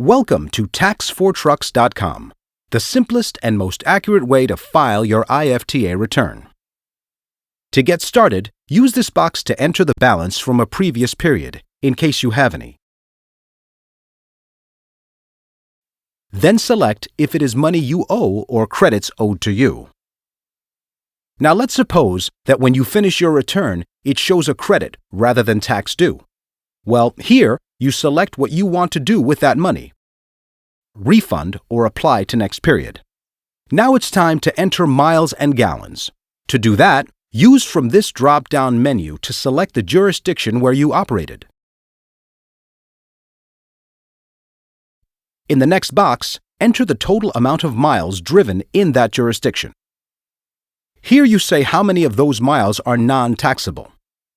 Welcome to tax4trucks.com, the simplest and most accurate way to file your IFTA return. To get started, use this box to enter the balance from a previous period, in case you have any. Then select if it is money you owe or credits owed to you. Now let's suppose that when you finish your return, it shows a credit rather than tax due. Well, here, you select what you want to do with that money. Refund or apply to next period. Now it's time to enter miles and gallons. To do that, use from this drop-down menu to select the jurisdiction where you operated. In the next box, enter the total amount of miles driven in that jurisdiction. Here you say how many of those miles are non-taxable.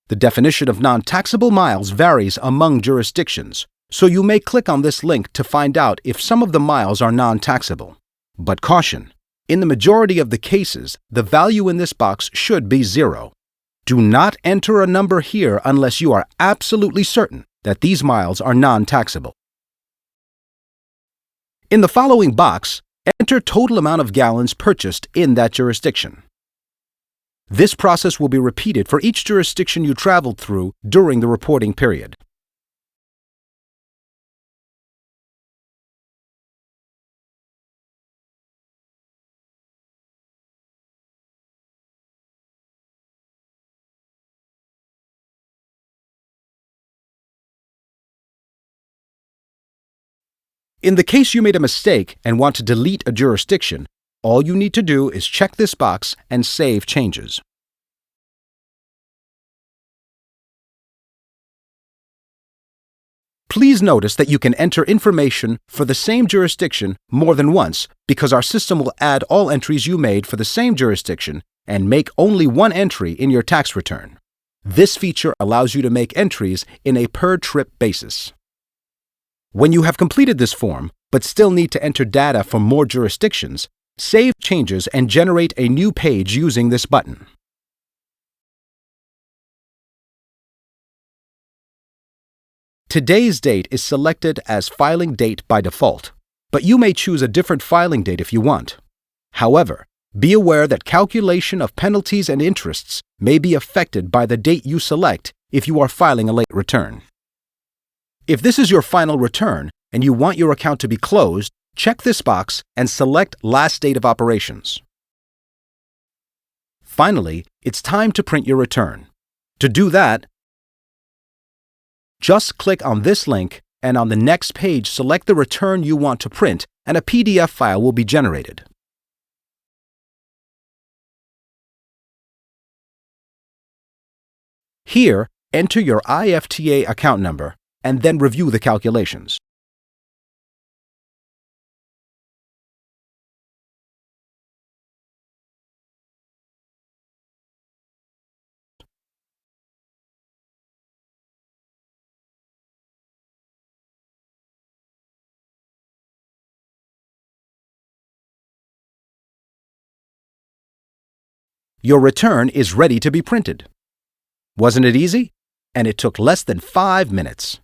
The definition of non-taxable miles varies among jurisdictions, so you may click on this link to find out if some of the miles are non-taxable. But caution, in the majority of the cases, the value in this box should be 0. Do not enter a number here unless you are absolutely certain that these miles are non-taxable. In the following box, enter total amount of gallons purchased in that jurisdiction. This process will be repeated for each jurisdiction you traveled through during the reporting period. In the case you made a mistake and want to delete a jurisdiction, all you need to do is check this box and save changes. Please notice that you can enter information for the same jurisdiction more than once because our system will add all entries you made for the same jurisdiction and make only one entry in your tax return. This feature allows you to make entries in a per-trip basis. When you have completed this form, but still need to enter data for more jurisdictions, save changes and generate a new page using this button. Today's date is selected as filing date by default, but you may choose a different filing date if you want. However, be aware that calculation of penalties and interests may be affected by the date you select if you are filing a late return. If this is your final return and you want your account to be closed, check this box and select Last Date of Operations. Finally, it's time to print your return. To do that, just click on this link and on the next page select the return you want to print and a PDF file will be generated. Here, enter your IFTA account number and then review the calculations. Your return is ready to be printed. Wasn't it easy? And it took less than 5 minutes.